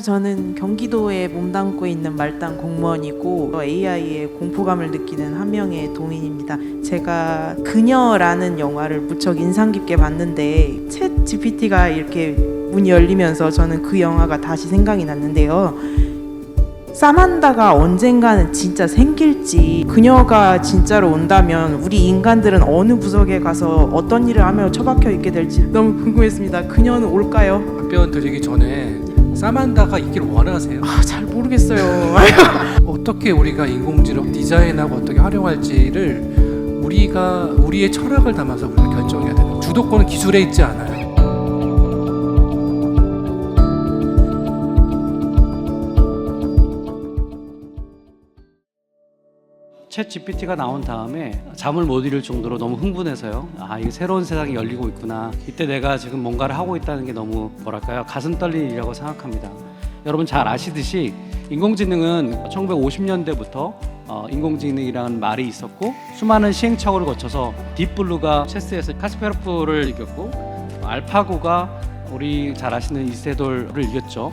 저는 경기도에 몸담고 있는 말단 공무원이고 AI에 공포감을 느끼는 한 명의 도민입니다. 제가 그녀라는 영화를 무척 인상 깊게 봤는데 챗 GPT가 이렇게 문이 열리면서 저는 그 영화가 다시 생각이 났는데요. 사만다가 언젠가는 진짜 생길지, 그녀가 진짜로 온다면 우리 인간들은 어느 구석에 가서 어떤 일을 하며 처박혀 있게 될지 너무 궁금했습니다. 그녀는 올까요? 답변 드리기 전에 사만다가 있기를 원하세요? 잘 모르겠어요. 어떻게 우리가 인공지능 디자인하고 어떻게 활용할지를 우리의 철학을 담아서 우리가 결정해야 되는, 주도권은 기술에 있지 않아요. 챗 GPT가 나온 다음에 잠을 못 이룰 정도로 너무 흥분해서요. 이게 새로운 세상이 열리고 있구나. 이때 내가 지금 뭔가를 하고 있다는 게 너무 가슴 떨리는 일이라고 생각합니다. 여러분 잘 아시듯이 인공지능은 1950년대부터 인공지능이라는 말이 있었고, 수많은 시행착오를 거쳐서 딥블루가 체스에서 카스파로프를 이겼고, 알파고가 우리 잘 아시는 이세돌을 이겼죠.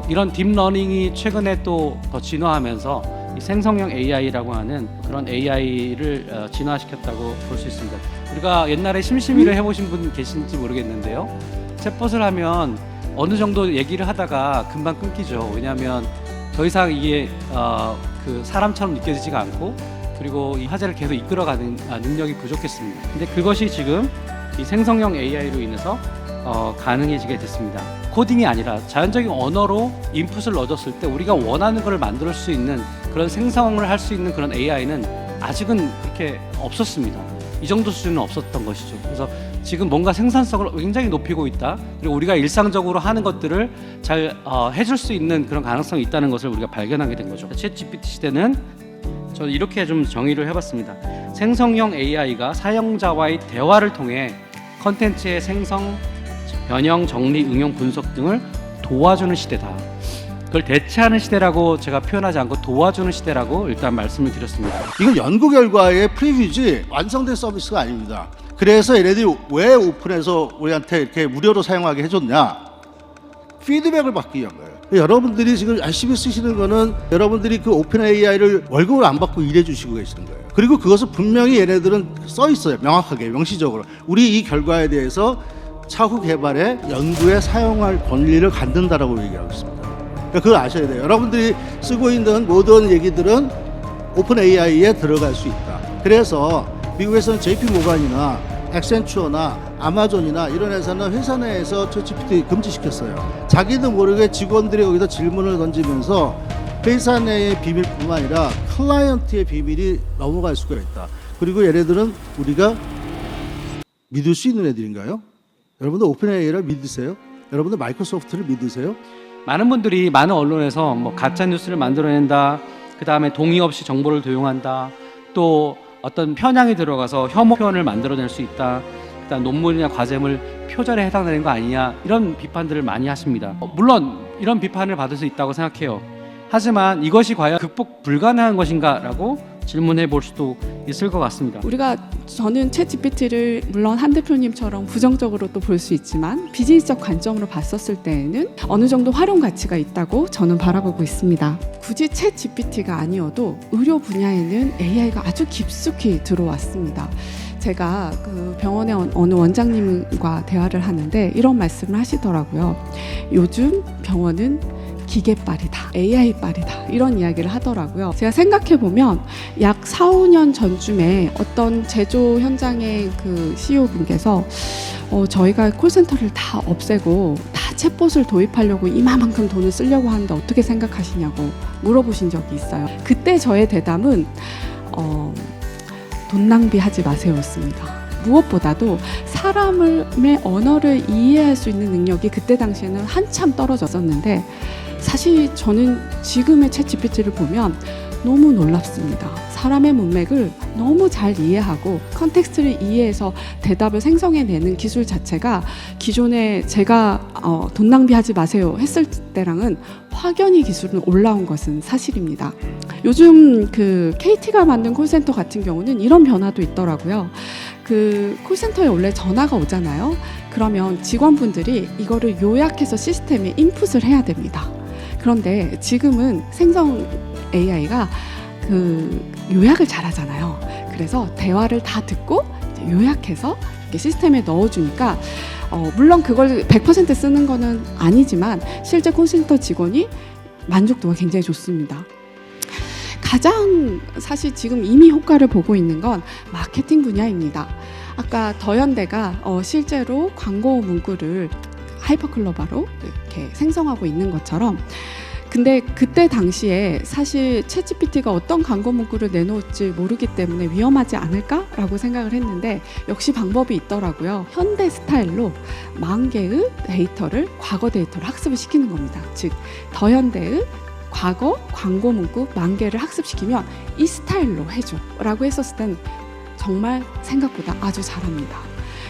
이런 딥러닝이 최근에 또 더 진화하면서 이 생성형 AI라고 하는 그런 AI를 진화시켰다고 볼 수 있습니다. 우리가 옛날에 심심이를 해보신 분 계신지 모르겠는데요. 챗봇을 하면 어느 정도 얘기를 하다가 금방 끊기죠. 왜냐하면 더 이상 이게 그 사람처럼 느껴지지가 않고, 그리고 이 화제를 계속 이끌어가는 능력이 부족했습니다. 근데 그것이 지금 이 생성형 AI로 인해서 가능해지게 됐습니다. 코딩이 아니라 자연적인 언어로 인풋을 넣어줬을 때 우리가 원하는 걸 만들 수 있는 그런 생성을 할 수 있는 그런 AI는 아직은 그렇게 없었습니다. 이 정도 수준은 없었던 것이죠. 그래서 지금 뭔가 생산성을 굉장히 높이고 있다. 그리고 우리가 일상적으로 하는 것들을 잘 해줄 수 있는 그런 가능성이 있다는 것을 우리가 발견하게 된 거죠. 챗 GPT 시대는 저는 이렇게 좀 정의를 해봤습니다. 생성형 AI가 사용자와의 대화를 통해 컨텐츠의 생성, 변형, 정리, 응용, 분석 등을 도와주는 시대다. 그걸 대체하는 시대라고 제가 표현하지 않고 도와주는 시대라고 일단 말씀을 드렸습니다. 이건 연구 결과의 프리뷰지 완성된 서비스가 아닙니다. 그래서 얘네들이 왜 오픈해서 우리한테 이렇게 무료로 사용하게 해줬냐? 피드백을 받기 위한 거예요. 여러분들이 지금 열심히 쓰시는 거는 여러분들이 그 오픈 AI를 월급을 안 받고 일해 주시고 계시는 거예요. 그리고 그것을 분명히 얘네들은 써 있어요. 명확하게, 명시적으로. 우리 이 결과에 대해서 차후 개발에 연구에 사용할 권리를 갖는다라고 얘기하고 있습니다. 그걸 아셔야 돼요. 여러분들이 쓰고 있는 모든 얘기들은 오픈 AI에 들어갈 수 있다. 그래서 미국에서는 JP 모간이나 액센추어나 아마존이나 이런 회사는 회사 내에서 챗GPT 금지시켰어요. 자기도 모르게 직원들이 거기다 질문을 던지면서 회사 내의 비밀뿐만 아니라 클라이언트의 비밀이 넘어갈 수가 있다. 그리고 얘네들은 우리가 믿을 수 있는 애들인가요? 여러분들 오픈 AI를 믿으세요? 여러분들 마이크로소프트를 믿으세요? 많은 분들이 많은 언론에서 뭐 가짜 뉴스를 만들어낸다, 그 다음에 동의 없이 정보를 도용한다, 또 어떤 편향이 들어가서 혐오 표현을 만들어낼 수 있다, 그다음 논문이나 과제물 표절에 해당되는 거 아니냐, 이런 비판들을 많이 하십니다. 물론 이런 비판을 받을 수 있다고 생각해요. 하지만 이것이 과연 극복 불가능한 것인가라고 질문해 볼 수도 있을 것 같습니다. 저는 챗 GPT를 물론 한 대표님처럼 부정적으로 또 볼 수 있지만 비즈니스적 관점으로 봤었을 때에는 어느 정도 활용 가치가 있다고 저는 바라보고 있습니다. 굳이 챗 GPT가 아니어도 의료 분야에는 AI가 아주 깊숙이 들어왔습니다. 제가 그 병원의 어느 원장님과 대화를 하는데 이런 말씀을 하시더라고요. 요즘 병원은 기계빨이다, AI빨이다, 이런 이야기를 하더라고요. 제가 생각해보면 약 4, 5년 전쯤에 어떤 제조 현장의 그 CEO분께서 저희가 콜센터를 다 없애고 다 챗봇을 도입하려고 이만큼 돈을 쓰려고 하는데 어떻게 생각하시냐고 물어보신 적이 있어요. 그때 저의 대답은 돈 낭비하지 마세요였습니다. 무엇보다도 사람의 언어를 이해할 수 있는 능력이 그때 당시에는 한참 떨어졌었는데, 사실 저는 지금의 챗 GPT를 보면 너무 놀랍습니다. 사람의 문맥을 너무 잘 이해하고 컨텍스트를 이해해서 대답을 생성해내는 기술 자체가 기존에 제가 돈 낭비하지 마세요 했을 때랑은 확연히 기술은 올라온 것은 사실입니다. 요즘 그 KT가 만든 콜센터 같은 경우는 이런 변화도 있더라고요. 그 콜센터에 원래 전화가 오잖아요. 그러면 직원분들이 이거를 요약해서 시스템에 인풋을 해야 됩니다. 그런데 지금은 생성 AI가 그 요약을 잘하잖아요. 그래서 대화를 다 듣고 이제 요약해서 이렇게 시스템에 넣어주니까 물론 그걸 100% 쓰는 거는 아니지만 실제 콜센터 직원이 만족도가 굉장히 좋습니다. 가장 사실 지금 이미 효과를 보고 있는 건 마케팅 분야입니다. 아까 더현대가 실제로 광고 문구를 하이퍼클로바로 이렇게 생성하고 있는 것처럼, 근데 그때 당시에 사실 챗GPT가 어떤 광고 문구를 내놓을지 모르기 때문에 위험하지 않을까라고 생각을 했는데 역시 방법이 있더라고요. 현대 스타일로 10,000개의 데이터를, 과거 데이터를 학습을 시키는 겁니다. 즉 더현대의 과거 광고 문구 10,000개를 학습시키면 이 스타일로 해줘 라고 했었을 땐 정말 생각보다 아주 잘합니다.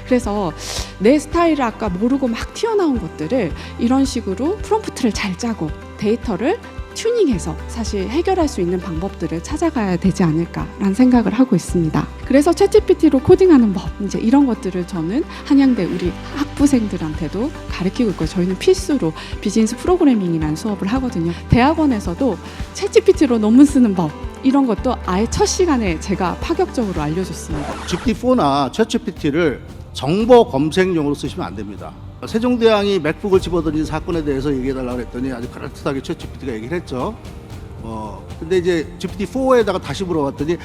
그래서 내 스타일을 아까 모르고 막 튀어나온 것들을 이런 식으로 프롬프트를 잘 짜고 데이터를 튜닝해서 사실 해결할 수 있는 방법들을 찾아가야 되지 않을까라는 생각을 하고 있습니다. 그래서 챗GPT로 코딩하는 법, 이제 이런 것들을 저는 한양대 우리 학부생들한테도 가르치고 있고, 저희는 필수로 비즈니스 프로그래밍이라는 수업을 하거든요. 대학원에서도 챗GPT로 논문 쓰는 법, 이런 것도 아예 첫 시간에 제가 파격적으로 알려줬습니다. GPT-4나 챗GPT를 정보 검색용으로 쓰시면 안 됩니다. 세종대왕이 맥북을 집어던진 사건에 대해서 얘기해달라고 했더니 아주 그럴듯하게 챗GPT가 얘기를 했죠. 근데 이제 GPT-4에다가 다시 물어봤더니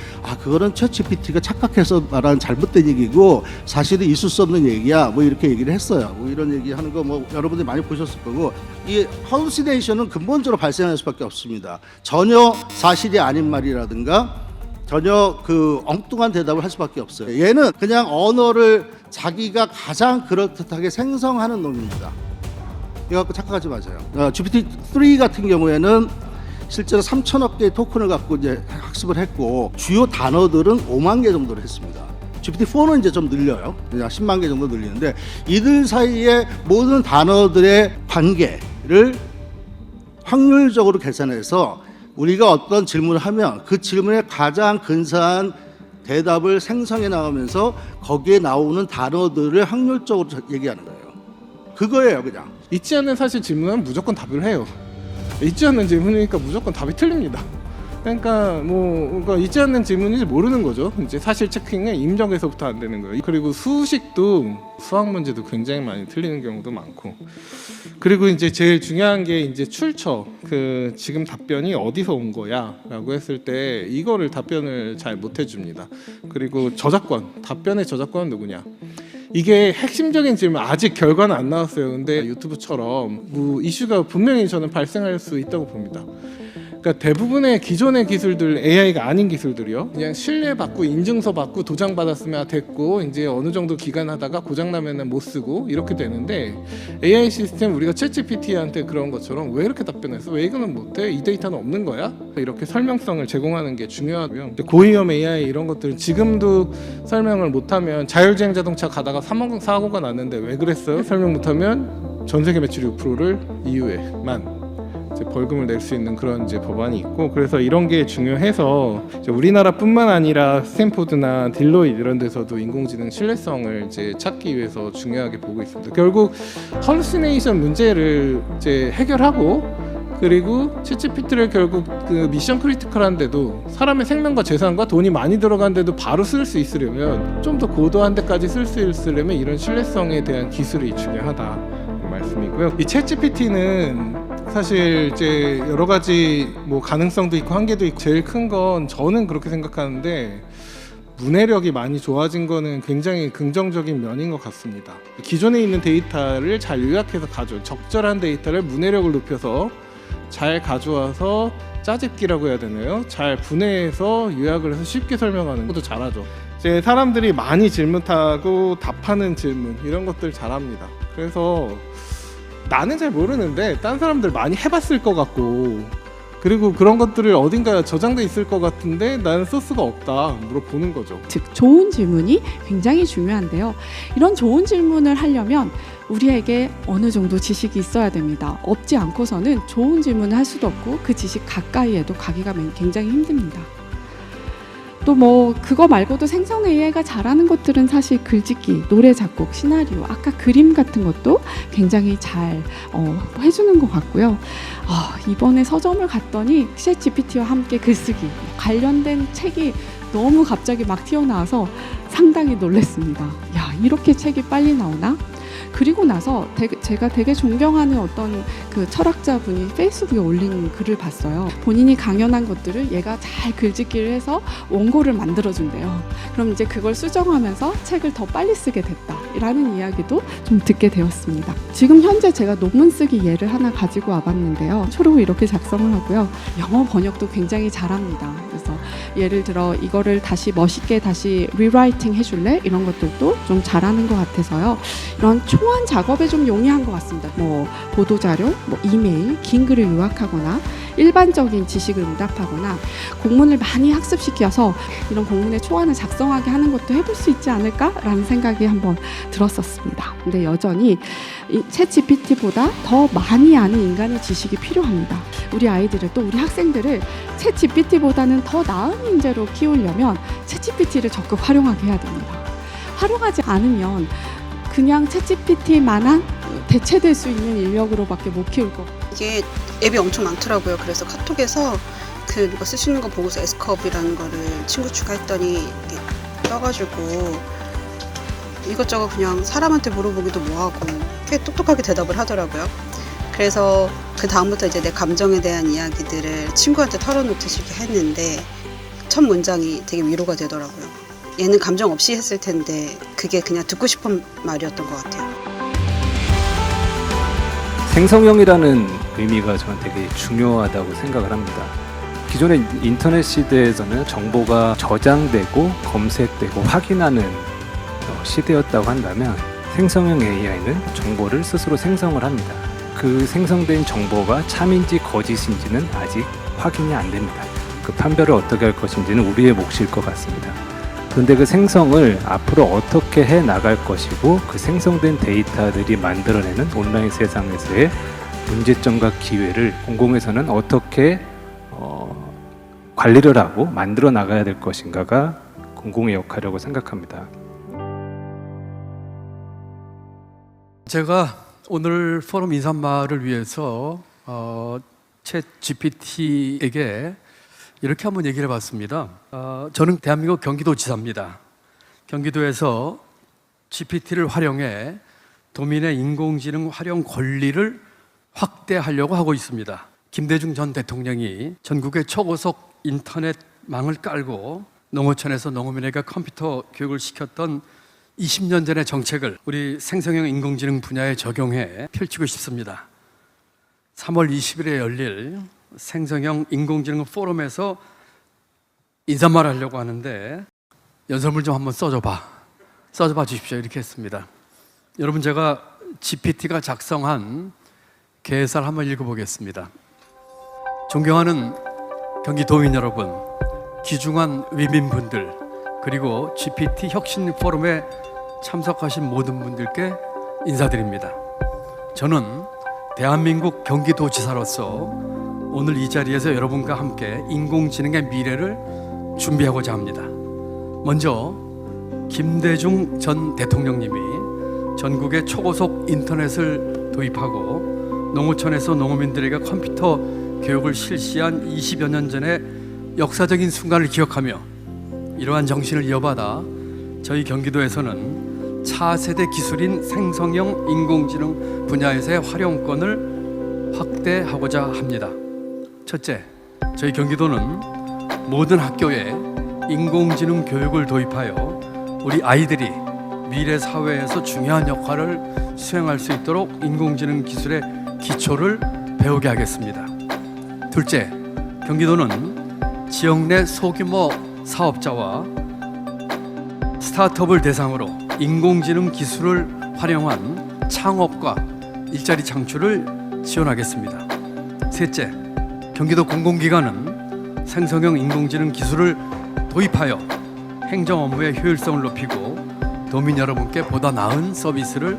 그거는 챗GPT가 착각해서 말하는 잘못된 얘기고 사실은 있을 수 없는 얘기야, 뭐 이렇게 얘기를 했어요. 뭐 이런 얘기 하는 거 뭐 여러분들이 많이 보셨을 거고, 이 hallucination은 근본적으로 발생할 수밖에 없습니다. 전혀 사실이 아닌 말이라든가 전혀 그 엉뚱한 대답을 할 수밖에 없어요. 얘는 그냥 언어를 자기가 가장 그럴듯하게 생성하는 놈입니다. 이거 갖고 착각하지 마세요. GPT-3 같은 경우에는 실제로 3,000억 개의 토큰을 갖고 이제 학습을 했고 주요 단어들은 5만 개 정도를 했습니다. GPT-4는 이제 좀 늘려요. 그냥 10만 개 정도 늘리는데 이들 사이에 모든 단어들의 관계를 확률적으로 계산해서 우리가 어떤 질문을 하면 그 질문에 가장 근사한 대답을 생성해 나오면서 거기에 나오는 단어들을 확률적으로 얘기하는 거예요. 그거예요, 그냥. 있지 않는 사실 질문은 무조건 답을 해요. 있지 않는 질문이니까 무조건 답이 틀립니다. 그러니까 있지 않는 질문인지 모르는 거죠. 이제 사실 체킹은 임정에서부터 안 되는 거예요. 그리고 수식도 수학 문제도 굉장히 많이 틀리는 경우도 많고, 그리고 이제 제일 중요한 게 이제 출처, 그 지금 답변이 어디서 온 거야라고 했을 때 이거를 답변을 잘 못 해줍니다. 그리고 저작권, 답변의 저작권은 누구냐? 이게 핵심적인 질문, 아직 결과는 안 나왔어요. 근데 유튜브처럼 뭐 이슈가 분명히 저는 발생할 수 있다고 봅니다. 그러니까 대부분의 기존의 기술들, AI가 아닌 기술들이요, 그냥 신뢰받고 인증서 받고 도장 받았으면 됐고 이제 어느 정도 기간 하다가 고장 나면은 못 쓰고 이렇게 되는데, AI 시스템 우리가 챗GPT한테 그런 것처럼 왜 이렇게 답변했어? 왜 이거는 못해? 이 데이터는 없는 거야? 이렇게 설명성을 제공하는 게 중요하고요. 고위험 AI 이런 것들은 지금도 설명을 못하면, 자율주행 자동차 가다가 사고가 났는데 왜 그랬어요? 설명 못하면 전 세계 매출 6%를 EU에만 이제 벌금을 낼 수 있는 그런 이제 법안이 있고, 그래서 이런 게 중요해서 이제 우리나라뿐만 아니라 스탠포드나 딜로이트 이런 데서도 인공지능 신뢰성을 이제 찾기 위해서 중요하게 보고 있습니다. 결국 hallucination 문제를 이제 해결하고, 그리고 챗GPT를 결국 그 미션 크리티컬한데도 사람의 생명과 재산과 돈이 많이 들어간데도 바로 쓸 수 있으려면, 좀 더 고도한 데까지 쓸 수 있으려면 이런 신뢰성에 대한 기술이 중요하다 말씀이고요. 이 챗GPT는 사실 이제 여러 가지 뭐 가능성도 있고 한계도 있고, 제일 큰 건 저는 그렇게 생각하는데 문해력이 많이 좋아진 거는 굉장히 긍정적인 면인 것 같습니다. 기존에 있는 데이터를 잘 요약해서 적절한 데이터를 문해력을 높여서 잘 가져와서 짜집기라고 해야 되나요? 잘 분해해서 요약을 해서 쉽게 설명하는 것도 잘하죠. 이제 사람들이 많이 질문하고 답하는 질문 이런 것들 잘합니다. 그래서 나는 잘 모르는데 딴 사람들 많이 해봤을 것 같고, 그리고 그런 것들을 어딘가에 저장돼 있을 것 같은데 나는 소스가 없다 물어보는 거죠. 즉 좋은 질문이 굉장히 중요한데요. 이런 좋은 질문을 하려면 우리에게 어느 정도 지식이 있어야 됩니다. 없지 않고서는 좋은 질문을 할 수도 없고 그 지식 가까이에도 가기가 굉장히 힘듭니다. 또 뭐 그거 말고도 생성 AI가 잘하는 것들은 사실 글짓기, 노래 작곡, 시나리오, 아까 그림 같은 것도 굉장히 잘 해주는 것 같고요. 이번에 서점을 갔더니 챗 GPT와 함께 글쓰기 관련된 책이 너무 갑자기 막 튀어나와서 상당히 놀랐습니다. 야, 이렇게 책이 빨리 나오나? 그리고 나서 제가 되게 존경하는 어떤 그 철학자분이 페이스북에 올린 글을 봤어요. 본인이 강연한 것들을 얘가 잘 글짓기를 해서 원고를 만들어준대요. 그럼 이제 그걸 수정하면서 책을 더 빨리 쓰게 됐다라는 이야기도 좀 듣게 되었습니다. 지금 현재 제가 논문 쓰기 예를 하나 가지고 와봤는데요. 초록을 이렇게 작성을 하고요. 영어 번역도 굉장히 잘합니다. 그래서 예를 들어 이거를 다시 멋있게 다시 리라이팅 해줄래? 이런 것들도 좀 잘하는 것 같아서요. 이런 초안 작업에 좀 용이한 것 같습니다. 뭐 보도자료, 뭐 이메일, 긴 글을 요약하거나 일반적인 지식을 응답하거나 공문을 많이 학습시켜서 이런 공문의 초안을 작성하게 하는 것도 해볼 수 있지 않을까라는 생각이 한번 들었었습니다. 근데 여전히 이 챗 GPT보다 더 많이 아는 인간의 지식이 필요합니다. 우리 아이들을 또 우리 학생들을 챗 GPT보다는 더 나은 인재로 키우려면 챗 GPT를 적극 활용하게 해야 됩니다. 활용하지 않으면 그냥 챗 GPT만한 대체될 수 있는 인력으로밖에 못 키울 거. 이게 앱이 엄청 많더라고요. 그래서 카톡에서 그 누가 쓰시는 거 보고서 에스컵이라는 거를 친구 추가했더니 이게 떠가지고 이것저것 그냥 사람한테 물어보기도 뭐하고 꽤 똑똑하게 대답을 하더라고요. 그래서 그 다음부터 이제 내 감정에 대한 이야기들을 친구한테 털어놓듯이 이렇게 했는데 첫 문장이 되게 위로가 되더라고요. 얘는 감정 없이 했을 텐데 그게 그냥 듣고 싶은 말이었던 것 같아요. 생성형이라는 의미가 저는 되게 중요하다고 생각을 합니다. 기존의 인터넷 시대에서는 정보가 저장되고 검색되고 확인하는 시대였다고 한다면 생성형 AI는 정보를 스스로 생성을 합니다. 그 생성된 정보가 참인지 거짓인지는 아직 확인이 안 됩니다. 그 판별을 어떻게 할 것인지는 우리의 몫일 것 같습니다. 그런데 그 생성을 앞으로 어떻게 해 나갈 것이고 그 생성된 데이터들이 만들어내는 온라인 세상에서의 문제점과 기회를 공공에서는 어떻게 관리를 하고 만들어 나가야 될 것인가가 공공의 역할이라고 생각합니다. 제가 오늘 포럼 인사말을 위해서 챗 GPT에게 이렇게 한번 얘기를 해봤습니다. 저는 대한민국 경기도지사입니다. 경기도에서 GPT를 활용해 도민의 인공지능 활용 권리를 확대하려고 하고 있습니다. 김대중 전 대통령이 전국의 초고속 인터넷망을 깔고 농어촌에서 농어민에게 컴퓨터 교육을 시켰던 20년 전의 정책을 우리 생성형 인공지능 분야에 적용해 펼치고 싶습니다. 3월 20일에 열릴 생성형 인공지능 포럼에서 인사말 하려고 하는데 연설문 좀 한번 써줘봐 주십시오 이렇게 했습니다. 여러분 제가 GPT가 작성한 개사를 한번 읽어보겠습니다. 존경하는 경기도민 여러분, 귀중한 위민분들, 그리고 GPT 혁신 포럼에 참석하신 모든 분들께 인사드립니다. 저는 대한민국 경기도지사로서 오늘 이 자리에서 여러분과 함께 인공지능의 미래를 준비하고자 합니다. 먼저 김대중 전 대통령님이 전국에 초고속 인터넷을 도입하고 농어촌에서 농어민들에게 컴퓨터 교육을 실시한 20여 년 전의 역사적인 순간을 기억하며 이러한 정신을 이어받아 저희 경기도에서는 차세대 기술인 생성형 인공지능 분야에서의 활용권을 확대하고자 합니다. 첫째, 저희 경기도는 모든 학교에 인공지능 교육을 도입하여 우리 아이들이 미래 사회에서 중요한 역할을 수행할 수 있도록 인공지능 기술의 기초를 배우게 하겠습니다. 둘째, 경기도는 지역 내 소규모 사업자와 스타트업을 대상으로 인공지능 기술을 활용한 창업과 일자리 창출을 지원하겠습니다. 셋째, 경기도 공공기관은 생성형 인공지능 기술을 도입하여 행정 업무의 효율성을 높이고 도민 여러분께 보다 나은 서비스를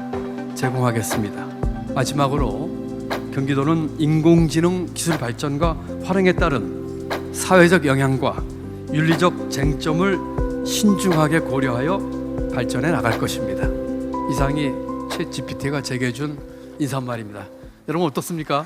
제공하겠습니다. 마지막으로 경기도는 인공지능 기술 발전과 활용에 따른 사회적 영향과 윤리적 쟁점을 신중하게 고려하여 발전해 나갈 것입니다. 이상이 챗GPT가 제게 준 인사말입니다. 여러분 어떻습니까?